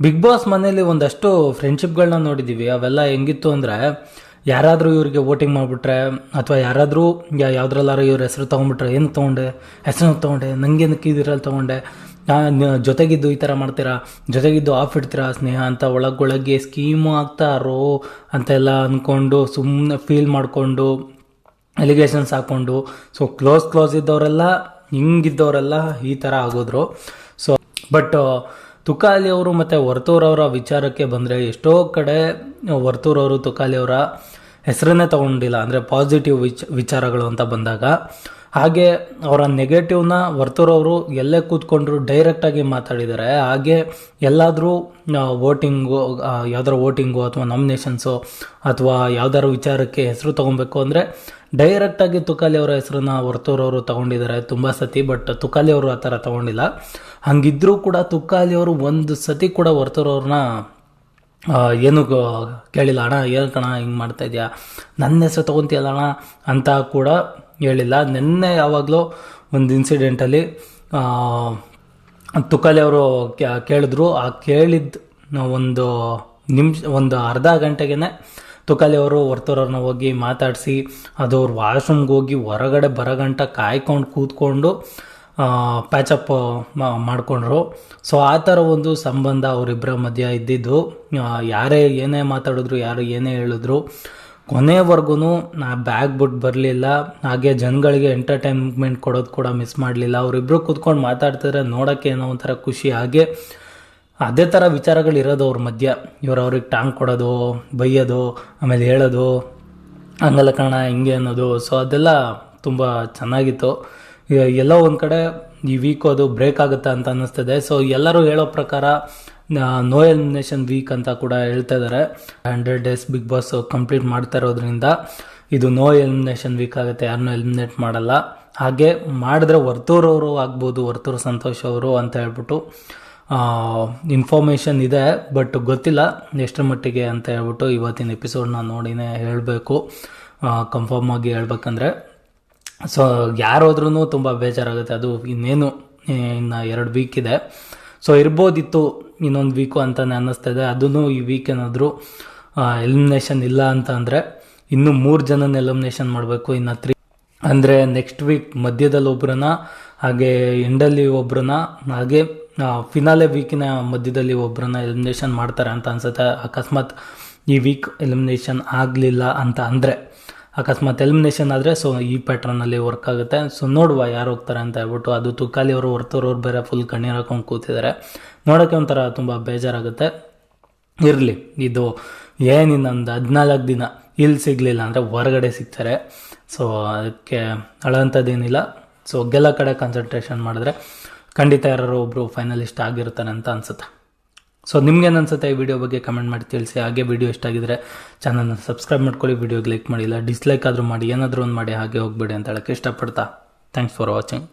Big boss ಮನೇಲಿ ಒಂದಷ್ಟು ಫ್ರೆಂಡ್ಶಿಪ್ಗಳನ್ನ ನೋಡಿದ್ದೀವಿ. ಅವೆಲ್ಲ ಹೆಂಗಿತ್ತು ಅಂದರೆ, ಯಾರಾದರೂ ಇವರಿಗೆ ವೋಟಿಂಗ್ ಮಾಡಿಬಿಟ್ರೆ ಅಥವಾ ಯಾರಾದರೂ ಯಾವುದ್ರಲ್ಲಾರು ಇವ್ರ ಹೆಸರು ತೊಗೊಂಡ್ಬಿಟ್ರೆ, ಏನು ತೊಗೊಂಡೆ, ಹೆಸರು ತೊಗೊಂಡೆ, ನನಗೇನಕ್ಕೆ ಇದ್ರಲ್ಲಿ ತೊಗೊಂಡೆ, ಜೊತೆಗಿದ್ದು ಈ ಥರ ಮಾಡ್ತೀರಾ, ಜೊತೆಗಿದ್ದು ಆಫ್ ಇಡ್ತೀರಾ ಸ್ನೇಹ ಅಂತ ಒಳಗೊಳಗೆ ಸ್ಕೀಮು ಆಗ್ತಾರೋ ಅಂತೆಲ್ಲ ಅಂದ್ಕೊಂಡು ಸುಮ್ಮನೆ ಫೀಲ್ ಮಾಡಿಕೊಂಡು ಎಲಿಗೇಷನ್ಸ್ ಹಾಕ್ಕೊಂಡು, ಸೊ ಕ್ಲೋಸ್ ಇದ್ದವರೆಲ್ಲ ಹಿಂಗಿದ್ದವರೆಲ್ಲ ಈ ಥರ ಆಗೋದ್ರು. ಸೊ ಬಟ್ ತುಕಾಲಿ ಅವರು ಮತ್ತು ವರ್ತೂರವರ ವಿಚಾರಕ್ಕೆ ಬಂದರೆ, ಎಷ್ಟೋ ಕಡೆ ವರ್ತೂರವರು ತುಕಾಲಿ ಅವರ ಹೆಸರನ್ನೇ ತಗೊಂಡಿಲ್ಲ, ಅಂದರೆ ಪಾಸಿಟಿವ್ ವಿಚಾರಗಳು ಅಂತ ಬಂದಾಗ. ಹಾಗೆ ಅವರ ನೆಗೆಟಿವ್ನ ವರ್ತೂರವರು ಎಲ್ಲೇ ಕೂತ್ಕೊಂಡ್ರು ಡೈರೆಕ್ಟಾಗಿ ಮಾತಾಡಿದ್ದಾರೆ. ಹಾಗೆ ಎಲ್ಲಾದರೂ ವೋಟಿಂಗು, ಯಾವ್ದಾರು ವೋಟಿಂಗು ಅಥವಾ ನಾಮಿನೇಷನ್ಸು ಅಥವಾ ಯಾವ್ದಾದ್ರು ವಿಚಾರಕ್ಕೆ ಹೆಸರು ತೊಗೊಬೇಕು ಅಂದರೆ ಡೈರೆಕ್ಟಾಗಿ ತುಕಾಲಿ ಅವರ ಹೆಸರನ್ನ ವರ್ತೂರವರು ತೊಗೊಂಡಿದ್ದಾರೆ ತುಂಬ ಸತಿ. ಬಟ್ ತುಕಾಲಿ ಅವರು ಆ ಥರ ತೊಗೊಂಡಿಲ್ಲ. ಹಂಗಿದ್ರೂ ಕೂಡ ತುಕಾಲಿ ಅವರು ಒಂದು ಸತಿ ಕೂಡ ವರ್ತೂರವ್ರನ್ನ ಏನು ಕೇಳಿಲ್ಲ, ಅಣ್ಣ ಏನು ಕಣ ಹಿಂಗೆ ಮಾಡ್ತಾಯಿದ್ಯಾ, ನನ್ನ ಹೆಸರು ತೊಗೊತೀಯಲ್ಲ ಅಣ್ಣ ಅಂತ ಕೂಡ ಹೇಳಿಲ್ಲ. ನಿನ್ನೆ ಯಾವಾಗಲೂ ಒಂದು ಇನ್ಸಿಡೆಂಟಲ್ಲಿ ತುಕಾಲಿ ಅವರು ಕೇಳಿದ್ರು. ಆ ಕೇಳಿದ್ದು ಒಂದು ಅರ್ಧ ಗಂಟೆಗೆ ತುಕಾಲಿ ಅವರು ವರ್ತೂರವ್ರನ್ನ ಹೋಗಿ ಮಾತಾಡಿಸಿ, ಅದು ಅವ್ರು ವಾಶ್ರೂಮ್ಗೆ ಹೋಗಿ ಹೊರಗಡೆ ಬರೋಗಂಟ ಕಾಯ್ಕೊಂಡು ಕೂತ್ಕೊಂಡು ಪ್ಯಾಚಪ್ ಮಾಡಿಕೊಂಡ್ರು. ಸೊ ಆ ಥರ ಒಂದು ಸಂಬಂಧ ಅವರಿಬ್ಬರ ಮಧ್ಯ ಇದ್ದಿದ್ದು. ಯಾರೇ ಏನೇ ಮಾತಾಡಿದ್ರು, ಯಾರು ಏನೇ ಹೇಳಿದ್ರು, ಕೊನೆವರೆಗೂ ನಾ ಬ್ಯಾಗ್ ಬಿಟ್ಟು ಬರಲಿಲ್ಲ. ಹಾಗೆ ಜನಗಳಿಗೆ ಎಂಟರ್ಟೈನ್ಮೆಂಟ್ ಕೊಡೋದು ಕೂಡ ಮಿಸ್ ಮಾಡಲಿಲ್ಲ. ಅವರಿಬ್ಬರು ಕೂತ್ಕೊಂಡು ಮಾತಾಡ್ತಿದ್ರೆ ನೋಡೋಕ್ಕೆ ಏನೋ ಒಂಥರ ಖುಷಿ. ಹಾಗೆ ಅದೇ ಥರ ವಿಚಾರಗಳಿರೋದು ಅವ್ರ ಮಧ್ಯ. ಅವ್ರಿಗೆ ಟಾಂಗ್ ಕೊಡೋದು, ಬೈಯೋದು, ಆಮೇಲೆ ಹೇಳೋದು, ಹಂಗಲ್ಲ ಕಣ ಹಿಂಗೆ ಅನ್ನೋದು. ಸೊ ಅದೆಲ್ಲ ತುಂಬ ಚೆನ್ನಾಗಿತ್ತು. ಎಲ್ಲೋ ಒಂದು ಕಡೆ ಈ ವೀಕು ಅದು ಬ್ರೇಕ್ ಆಗುತ್ತೆ ಅಂತ ಅನ್ನಿಸ್ತದೆ. ಸೊ ಎಲ್ಲರೂ ಹೇಳೋ ಪ್ರಕಾರ ನೋ ಎಲಿಮಿನೇಷನ್ ವೀಕ್ ಅಂತ ಕೂಡ ಹೇಳ್ತಾ ಇದ್ದಾರೆ. 100 days ಬಿಗ್ ಬಾಸ್ ಕಂಪ್ಲೀಟ್ ಮಾಡ್ತಾ ಇರೋದ್ರಿಂದ ಇದು ನೋ ಎಲಿಮಿನೇಷನ್ ವೀಕ್ ಆಗುತ್ತೆ, ಯಾರನ್ನೂ ಎಲಿಮಿನೇಟ್ ಮಾಡಲ್ಲ. ಹಾಗೆ ಮಾಡಿದ್ರೆ ವರ್ತೂರವರು ಆಗ್ಬೋದು, ವರ್ತೂರು ಸಂತೋಷ್ ಅವರು ಅಂತ ಹೇಳ್ಬಿಟ್ಟು ಇನ್ಫಾರ್ಮೇಷನ್ ಇದೆ. ಬಟ್ ಗೊತ್ತಿಲ್ಲ ಎಷ್ಟರ ಮಟ್ಟಿಗೆ ಅಂತ ಹೇಳ್ಬಿಟ್ಟು ಇವತ್ತಿನ ಎಪಿಸೋಡ್ನ ನೋಡಿನೇ ಹೇಳಬೇಕು, ಕನ್ಫರ್ಮ್ ಆಗಿ ಹೇಳ್ಬೇಕಂದ್ರೆ. ಸೊ ಯಾರೋದ್ರೂ ತುಂಬ ಬೇಜಾರಾಗುತ್ತೆ. ಅದು ಇನ್ನೇನು ಇನ್ನು 2 ವೀಕ್ ಇದೆ. ಸೊ ಇರ್ಬೋದಿತ್ತು ಇನ್ನೊಂದು ವೀಕು ಅಂತಲೇ ಅನ್ನಿಸ್ತದೆ. ಅದೂ ಈ ವೀಕ್ ಏನಾದರೂ ಎಲಿಮಿನೇಷನ್ ಇಲ್ಲ ಅಂತ ಅಂದರೆ ಇನ್ನೂ 3 ಜನನ ಎಲಿಮಿನೇಷನ್ ಮಾಡಬೇಕು. ಇನ್ನು 3 ಅಂದರೆ ನೆಕ್ಸ್ಟ್ ವೀಕ್ ಮಧ್ಯದಲ್ಲಿ ಒಬ್ಬರನ್ನ, ಹಾಗೆ ಎಂಡಲ್ಲಿ ಒಬ್ಬರನ್ನ, ಹಾಗೆ ಫಿನಾಲೆ ವೀಕಿನ ಮಧ್ಯದಲ್ಲಿ ಒಬ್ಬರನ್ನ ಎಲಿಮಿನೇಷನ್ ಮಾಡ್ತಾರೆ ಅಂತ ಅನ್ಸುತ್ತೆ. ಅಕಸ್ಮಾತ್ ಈ ವೀಕ್ ಎಲಿಮಿನೇಷನ್ ಆಗಲಿಲ್ಲ ಅಂತ ಅಂದರೆ, ಅಕಸ್ಮಾತ್ ಎಲಿಮಿನೇಷನ್ ಆದರೆ ಸೊ ಈ ಪ್ಯಾಟ್ರನಲ್ಲಿ ವರ್ಕ್ ಆಗುತ್ತೆ. ಸೊ ನೋಡುವ ಯಾರು ಹೋಗ್ತಾರೆ ಅಂತ ಹೇಳ್ಬಿಟ್ಟು. ಅದು ತುಕಾಲಿ ಅವರು ವರ್ತೂರವ್ರು ಬೇರೆ ಫುಲ್ ಕಣ್ಣೀರು ಹಾಕೊಂಡು ಕೂತಿದ್ದಾರೆ. ನೋಡೋಕ್ಕೆ ಒಂಥರ ತುಂಬ ಬೇಜಾರಾಗುತ್ತೆ. ಇರಲಿ, ಇದು ಏನಿನ್ನೊಂದು 14 ದಿನ ಇಲ್ಲಿ ಸಿಗಲಿಲ್ಲ ಅಂದರೆ ಹೊರಗಡೆ ಸಿಗ್ತಾರೆ. ಸೊ ಅದಕ್ಕೆ ಅಳೋಂಥದ್ದೇನಿಲ್ಲ. ಸೊ ಗೆಲ್ಲ ಕಡೆ ಕಾನ್ಸಂಟ್ರೇಷನ್ ಮಾಡಿದ್ರೆ ಖಂಡಿತ ಯಾರು ಒಬ್ಬರು ಫೈನಲಿಸ್ಟ್ ಆಗಿರ್ತಾರೆ ಅಂತ ಅನಿಸುತ್ತೆ. ಸೊ ನಿಮ್ಗೇನು ಅನಿಸುತ್ತೆ ಈ ವಿಡಿಯೋ ಬಗ್ಗೆ ಕಮೆಂಟ್ ಮಾಡಿ ತಿಳಿಸಿ. ಹಾಗೆ ವಿಡಿಯೋ ಇಷ್ಟ ಆಗಿದ್ರೆ ಚಾನಲ್ನ ಸಬ್ಸ್ಕ್ರೈಬ್ ಮಾಡ್ಕೊಳ್ಳಿ. ವಿಡಿಯೋಗೆ ಲೈಕ್ ಮಾಡಿಲ್ಲ, ಡಿಸ್ಲೈಕ್ ಆದರೂ ಮಾಡಿ, ಏನಾದರೂ ಒಂದು ಮಾಡಿ ಹಾಗೆ ಹೋಗ್ಬೇಡಿ ಅಂತ ಹೇಳೋಕ್ಕೆ ಇಷ್ಟಪಡ್ತಾ ಥ್ಯಾಂಕ್ಸ್ ಫಾರ್ ವಾಚಿಂಗ್.